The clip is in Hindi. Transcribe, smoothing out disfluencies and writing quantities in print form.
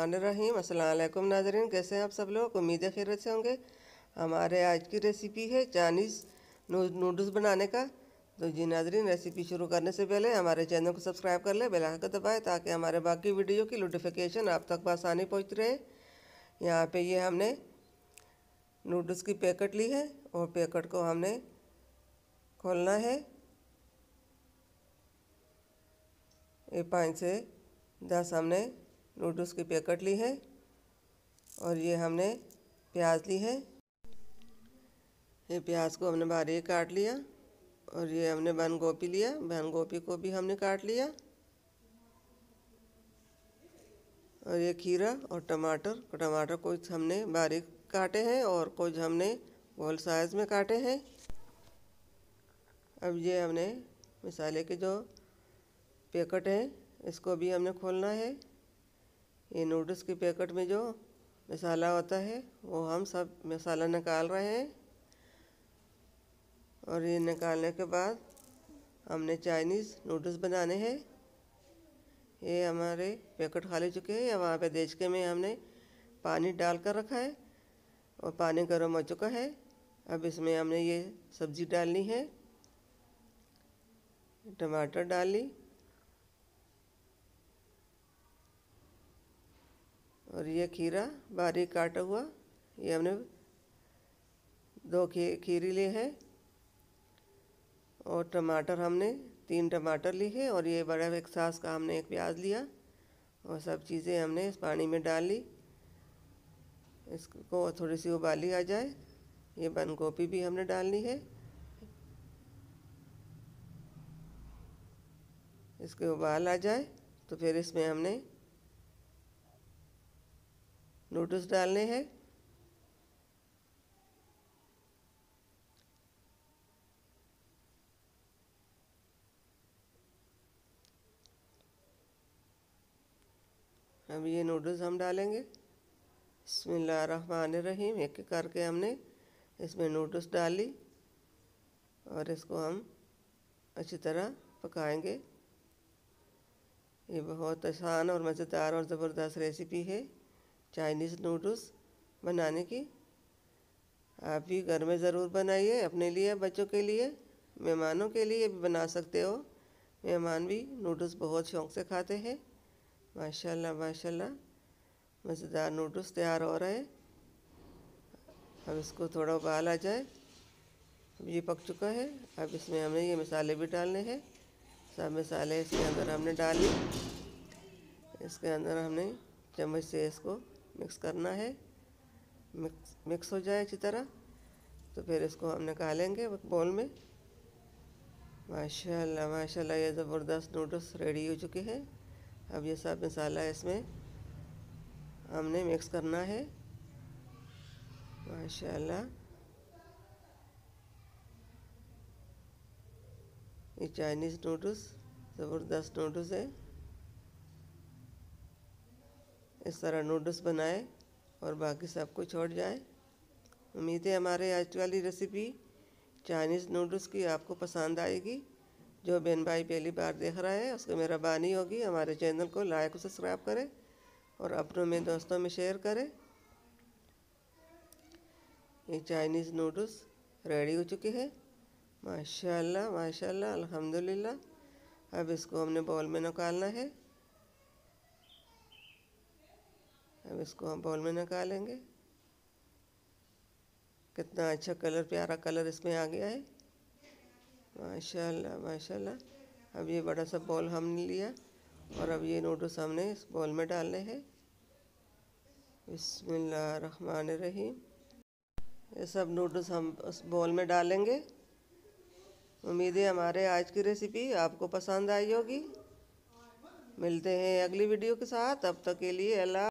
बिस्मिल्लाहिर्रहमानिर्रहीम। अस्सलाम वालेकुम नाज़रीन, कैसे हैं आप सब लोग। उम्मीद है खैरियत से होंगे। हमारे आज की रेसिपी है चाइनीज़ नूडल्स बनाने का। तो जी नाज़रीन, रेसिपी शुरू करने से पहले हमारे चैनल को सब्सक्राइब कर लें, बेल आइकन को दबाएं ताकि हमारे बाकी वीडियो की नोटिफिकेशन आप तक आसानी पहुँच रहे। यहाँ पे ये हमने नूडल्स की पैकेट ली है और पैकेट को हमने खोलना है। ये 5 से 10 हमने नूडल्स की पैकेट ली है और ये हमने प्याज ली है। ये प्याज को हमने बारीक काट लिया और ये हमने बंद गोभी लिया, बंद गोभी को भी हमने काट लिया। और ये खीरा और टमाटर, टमाटर कुछ हमने बारीक काटे हैं और कुछ हमने गोल साइज में काटे हैं। अब ये हमने मसाले के जो पैकेट है इसको भी हमने खोलना है। ये नूडल्स की पैकेट में जो मसाला होता है वो हम सब मसाला निकाल रहे हैं। और ये निकालने के बाद हमने चाइनीज़ नूडल्स बनाने हैं। ये हमारे पैकेट खाली चुके हैं। या वहाँ पे देचके में हमने पानी डाल कर रखा है और पानी गर्म हो चुका है। अब इसमें हमने ये सब्ज़ी डालनी है। टमाटर डाल ली और ये खीरा बारीक काटा हुआ, ये हमने 2 खीरी लिए हैं। और टमाटर हमने 3 टमाटर लिए हैं और ये बड़ा एक साइज़ का हमने एक प्याज लिया और सब चीज़ें हमने इस पानी में डाल ली। इसको थोड़ी सी उबाली आ जाए। ये बंद गोभी भी हमने डालनी है। इसके उबाल आ जाए तो फिर इसमें हमने नूडल्स डालने हैं। अब ये नूडल्स हम डालेंगे। बिस्मिल्लाहिर्रहमानिर्रहीम। एक एक करके हमने इसमें नूडल्स डाल ली और इसको हम अच्छी तरह पकाएंगे। ये बहुत आसान और मज़ेदार और ज़बरदस्त रेसिपी है चाइनीज़ नूडल्स बनाने की। आप भी घर में ज़रूर बनाइए, अपने लिए, बच्चों के लिए, मेहमानों के लिए भी बना सकते हो। मेहमान भी नूडल्स बहुत शौक़ से खाते हैं। माशाल्लाह माशाल्लाह, मज़ेदार नूडल्स तैयार हो रहे हैं। अब इसको थोड़ा उबाल आ जाए। अब ये पक चुका है। अब इसमें हमने ये मसाले भी डालने हैं। सब मसाले इसके अंदर हमने डाल ली। इसके अंदर हमने चम्मच से इसको मिक्स करना है। मिक्स हो जाए अच्छी तरह तो फिर इसको हम निकालेंगे बोल में। माशाल्लाह माशाल्लाह, ये ज़बरदस्त नूडल्स रेडी हो चुके हैं। अब ये सब मसाला इसमें हमने मिक्स करना है। माशाल्लाह, ये चाइनीज़ नूडल्स ज़बरदस्त नूडल्स है। इस तरह नूडल्स बनाए और बाकी सब कुछ छोड़ जाए। उम्मीद है हमारे आज वाली रेसिपी चाइनीज़ नूडल्स की आपको पसंद आएगी। जो बहन भाई पहली बार देख रहा है उसको मेहरबानी होगी हमारे चैनल को लाइक और सब्सक्राइब करें और अपनों में दोस्तों में शेयर करें। ये चाइनीज़ नूडल्स रेडी हो चुके हैं। माशाल्लाह माशाल्लाह, अल्हम्दुलिल्लाह। अब इसको हमने बाउल में निकालना है। अब इसको हम बाउल में निकालेंगे। कितना अच्छा कलर, प्यारा कलर इसमें आ गया है। माशाल्लाह माशाल्लाह। अब ये बड़ा सा बाउल हमने लिया और अब ये नूडल्स हमने इस बाउल में डालने हैं। बिस्मिल्लाहिर्रहमानिर्रहीम। ये सब नूडल्स हम उस बाउल में डालेंगे। उम्मीद है हमारे आज की रेसिपी आपको पसंद आई होगी। मिलते हैं अगली वीडियो के साथ, तब तक के लिए अल्लाह।